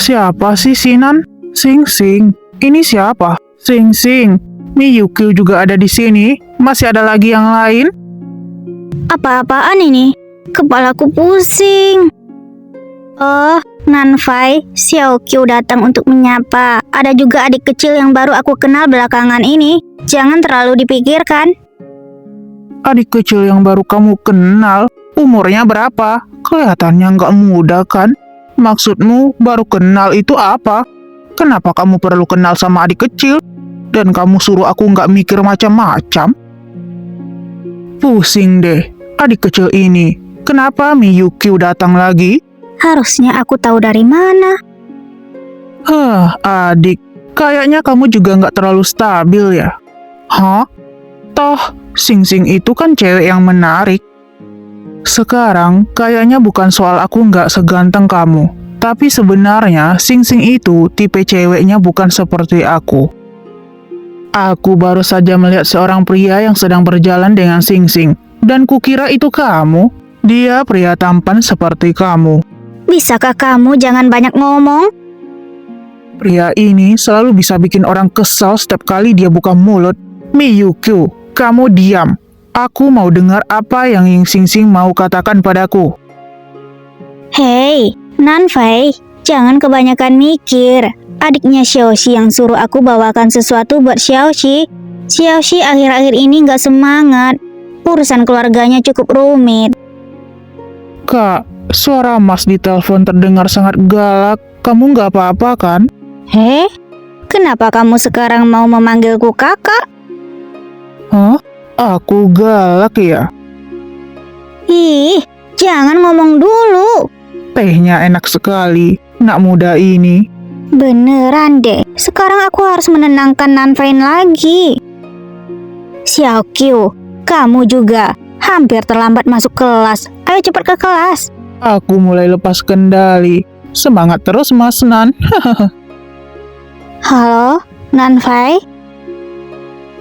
Siapa sih Sinan? Sing Sing, ini siapa? Sing Sing, Miyuki juga ada di sini. Masih ada lagi yang lain? Apa-apaan ini? Kepalaku pusing. Oh, Nanfai, Xiaoqiu datang untuk menyapa. Ada juga adik kecil yang baru aku kenal belakangan ini. Jangan terlalu dipikirkan. Adik kecil yang baru kamu kenal? Umurnya berapa? Kelihatannya nggak muda kan? Maksudmu baru kenal itu apa? Kenapa kamu perlu kenal sama adik kecil? Dan kamu suruh aku nggak mikir macam-macam? Pusing deh, adik kecil ini. Kenapa Miyuki datang lagi? Harusnya aku tahu dari mana. Adik, kayaknya kamu juga nggak terlalu stabil ya? Hah? Toh, Sing Sing itu kan cewek yang menarik. Sekarang, kayaknya bukan soal aku nggak seganteng kamu. Tapi sebenarnya, Sing Sing itu tipe ceweknya bukan seperti aku. Aku baru saja melihat seorang pria yang sedang berjalan dengan Sing Sing. Dan kukira itu kamu. Dia pria tampan seperti kamu. Bisakah kamu jangan banyak ngomong? Pria ini selalu bisa bikin orang kesal setiap kali dia buka mulut. Miyuki, kamu diam. Aku mau dengar apa yang Sing Sing mau katakan padaku. Hei, Nanfai, jangan kebanyakan mikir. Adiknya Xiaoxi yang suruh aku bawakan sesuatu buat Xiaoxi. Xiaoxi akhir-akhir ini gak semangat. Urusan keluarganya cukup rumit. Kak, suara Mas di telepon terdengar sangat galak. Kamu nggak apa-apa kan? Heh, kenapa kamu sekarang mau memanggilku kakak? Hah? Aku galak ya? Ih, jangan ngomong dulu. Tehnya enak sekali, nak muda ini. Beneran deh, sekarang aku harus menenangkan Nanfai lagi. Xiaoqiu, kamu juga hampir terlambat masuk kelas. Ayo cepat ke kelas. Aku mulai lepas kendali. Semangat terus Mas Nan. Halo, Nanfai.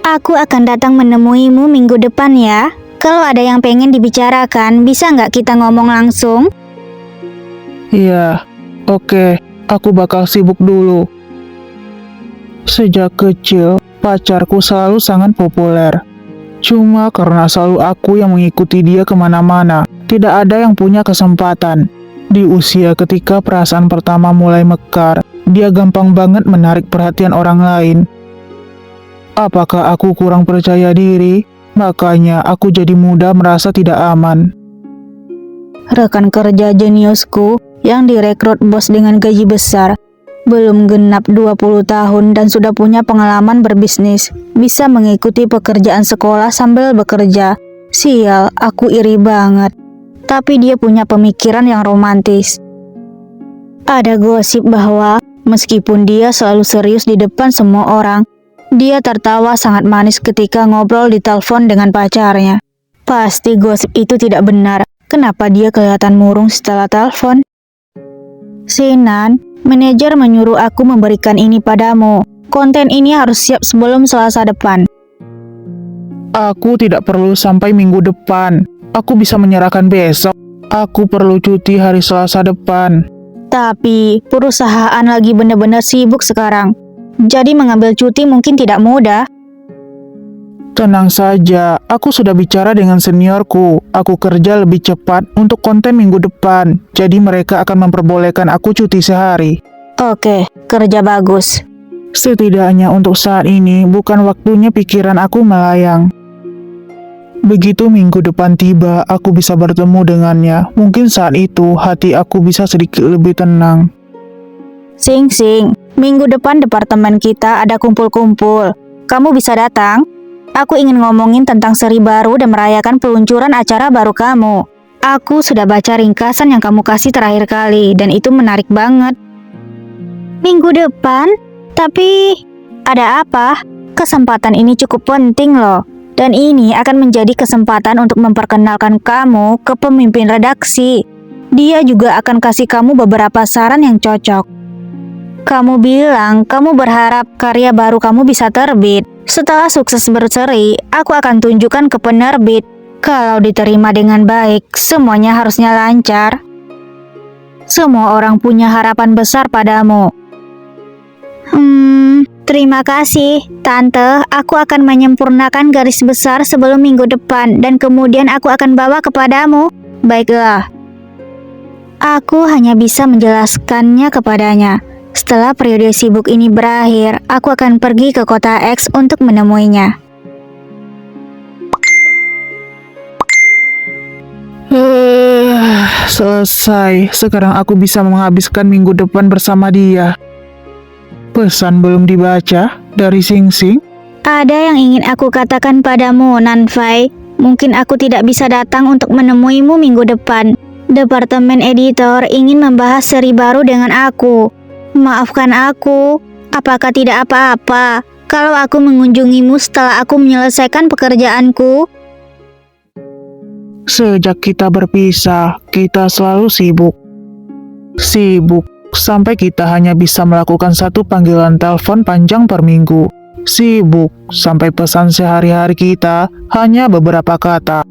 Aku akan datang menemuimu minggu depan ya. Kalau ada yang pengen dibicarakan, bisa nggak kita ngomong langsung? Iya, oke. Aku bakal sibuk dulu. Sejak kecil, pacarku selalu sangat populer. Cuma karena selalu aku yang mengikuti dia kemana-mana, tidak ada yang punya kesempatan. Di usia ketika perasaan pertama mulai mekar, dia gampang banget menarik perhatian orang lain. Apakah aku kurang percaya diri? Makanya aku jadi mudah merasa tidak aman. Rekan kerja jeniusku yang direkrut bos dengan gaji besar, belum genap 20 tahun dan sudah punya pengalaman berbisnis, bisa mengikuti pekerjaan sekolah sambil bekerja. Sial, aku iri banget. Tapi dia punya pemikiran yang romantis. Ada gosip bahwa meskipun dia selalu serius di depan semua orang, dia tertawa sangat manis ketika ngobrol di telepon dengan pacarnya. Pasti gosip itu tidak benar. Kenapa dia kelihatan murung setelah telepon? Sinan, manajer menyuruh aku memberikan ini padamu. Konten ini harus siap sebelum Selasa depan. Aku tidak perlu sampai minggu depan. Aku bisa menyerahkan besok. Aku perlu cuti hari Selasa depan. Tapi perusahaan lagi benar-benar sibuk sekarang. Jadi mengambil cuti mungkin tidak mudah. Tenang saja, aku sudah bicara dengan seniorku. Aku kerja lebih cepat untuk konten minggu depan. Jadi mereka akan memperbolehkan aku cuti sehari. Oke, kerja bagus. Setidaknya untuk saat ini bukan waktunya pikiran aku melayang. Begitu minggu depan tiba, aku bisa bertemu dengannya. Mungkin saat itu hati aku bisa sedikit lebih tenang. Sing Sing, minggu depan departemen kita ada kumpul-kumpul. Kamu bisa datang? Aku ingin ngomongin tentang seri baru dan merayakan peluncuran acara baru kamu. Aku sudah baca ringkasan yang kamu kasih terakhir kali, dan itu menarik banget. Minggu depan? Tapi ada apa? Kesempatan ini cukup penting loh. Dan ini akan menjadi kesempatan untuk memperkenalkan kamu ke pemimpin redaksi. Dia juga akan kasih kamu beberapa saran yang cocok. Kamu bilang kamu berharap karya baru kamu bisa terbit. Setelah sukses berseri, aku akan tunjukkan ke penerbit. Kalau diterima dengan baik, semuanya harusnya lancar. Semua orang punya harapan besar padamu. Terima kasih, Tante. Aku akan menyempurnakan garis besar sebelum minggu depan dan kemudian aku akan bawa kepadamu. Baiklah. Aku hanya bisa menjelaskannya kepadanya. Setelah periode sibuk ini berakhir, aku akan pergi ke kota X untuk menemuinya. Selesai. Sekarang aku bisa menghabiskan minggu depan bersama dia. Pesan belum dibaca dari Sing Sing. Ada yang ingin aku katakan padamu, Nanfai. Mungkin aku tidak bisa datang untuk menemuimu minggu depan. Departemen editor ingin membahas seri baru dengan aku. Maafkan aku. Apakah tidak apa-apa kalau aku mengunjungimu setelah aku menyelesaikan pekerjaanku? Sejak kita berpisah, kita selalu sibuk. Sibuk sampai kita hanya bisa melakukan satu panggilan telepon panjang per minggu. Sibuk sampai pesan sehari-hari kita hanya beberapa kata.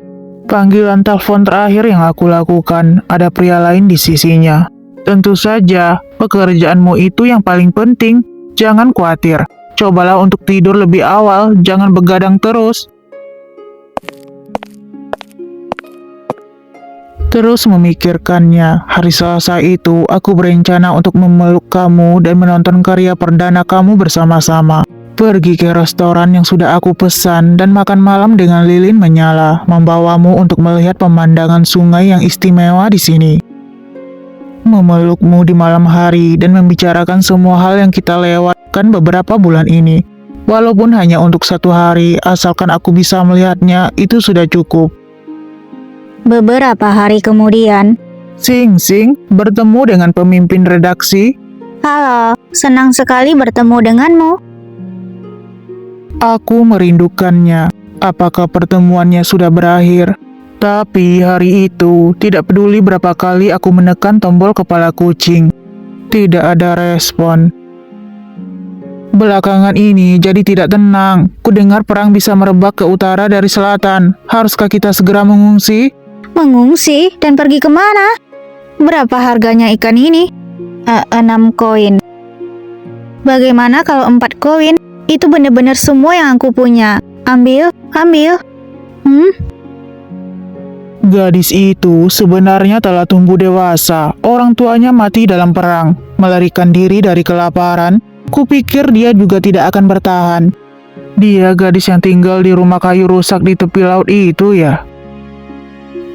Panggilan telepon terakhir yang aku lakukan, ada pria lain di sisinya. Tentu saja, pekerjaanmu itu yang paling penting. Jangan khawatir. Cobalah untuk tidur lebih awal, jangan begadang terus. Terus memikirkannya, hari Selasa itu aku berencana untuk memeluk kamu dan menonton karya perdana kamu bersama-sama. Pergi ke restoran yang sudah aku pesan dan makan malam dengan lilin menyala, membawamu untuk melihat pemandangan sungai yang istimewa di sini. Memelukmu di malam hari dan membicarakan semua hal yang kita lewatkan beberapa bulan ini. Walaupun hanya untuk 1 hari, asalkan aku bisa melihatnya, itu sudah cukup. Beberapa hari kemudian, Sing Sing bertemu dengan pemimpin redaksi. halo, senang sekali bertemu denganmu. Aku merindukannya. Apakah pertemuannya sudah berakhir? Tapi hari itu, tidak peduli berapa kali aku menekan tombol kepala kucing, tidak ada respon. Belakangan ini jadi tidak tenang. Kudengar perang bisa merebak ke utara dari selatan. Haruskah kita segera mengungsi? Mengungsi dan pergi kemana? Berapa harganya ikan ini? 6 koin. Bagaimana kalau 4 koin? Itu benar-benar semua yang aku punya. Ambil. Gadis itu sebenarnya telah tumbuh dewasa. Orang tuanya mati dalam perang, melarikan diri dari kelaparan. Kupikir dia juga tidak akan bertahan. Dia gadis yang tinggal di rumah kayu rusak di tepi laut itu ya.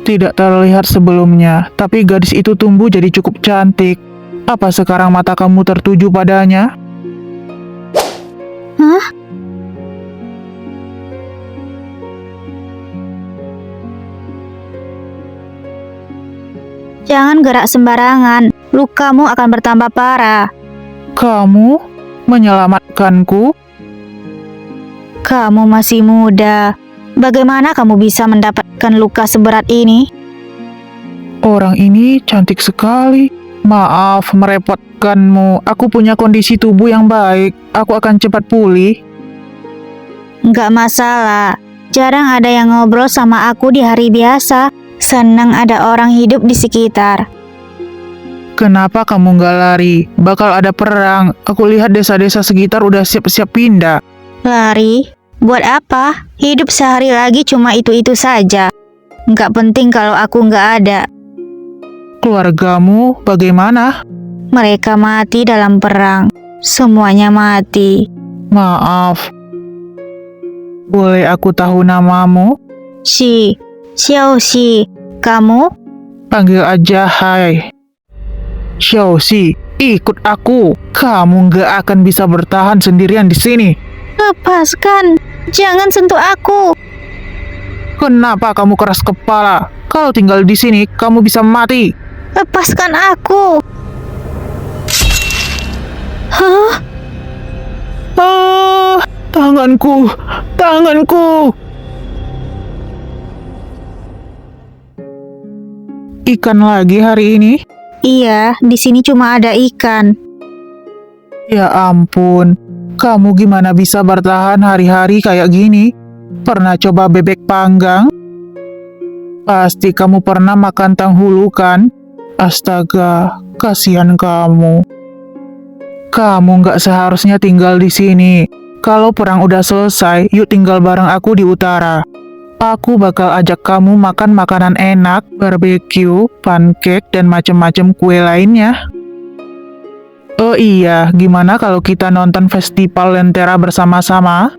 Tidak terlihat sebelumnya, tapi gadis itu tumbuh jadi cukup cantik. Apa sekarang mata kamu tertuju padanya? Hah? Jangan gerak sembarangan, lukamu akan bertambah parah. Kamu menyelamatkanku? Kamu masih muda. Bagaimana kamu bisa mendapatkan luka seberat ini? Orang ini cantik sekali. Maaf merepotkanmu. Aku punya kondisi tubuh yang baik. Aku akan cepat pulih. Nggak masalah. Jarang ada yang ngobrol sama aku di hari biasa. Senang ada orang hidup di sekitar. Kenapa kamu nggak lari? Bakal ada perang. Aku lihat desa-desa sekitar udah siap-siap pindah. Lari? Buat apa? Hidup sehari lagi cuma itu-itu saja. Nggak penting kalau aku nggak ada. Keluargamu bagaimana? Mereka mati dalam perang. Semuanya mati. Maaf. Boleh aku tahu namamu? Xiao Xi. Kamu? Panggil aja Hai. Xiaoxi, ikut aku. Kamu nggak akan bisa bertahan sendirian di sini. Lepaskan. Jangan sentuh aku. Kenapa kamu keras kepala? Kalau tinggal di sini, kamu bisa mati. Lepaskan aku. Hah? Tanganku. Ikan lagi hari ini? Iya, di sini cuma ada ikan. Ya ampun, kamu gimana bisa bertahan hari-hari kayak gini? Pernah coba bebek panggang? Pasti kamu pernah makan tanghulu kan? Astaga, Kasihan kamu. Kamu nggak seharusnya tinggal di sini. Kalau perang udah selesai, yuk tinggal bareng aku di utara. Aku bakal ajak kamu makan makanan enak, barbeque, pancake, dan macam-macam kue lainnya. Oh iya, gimana kalau kita nonton festival Lentera bersama-sama?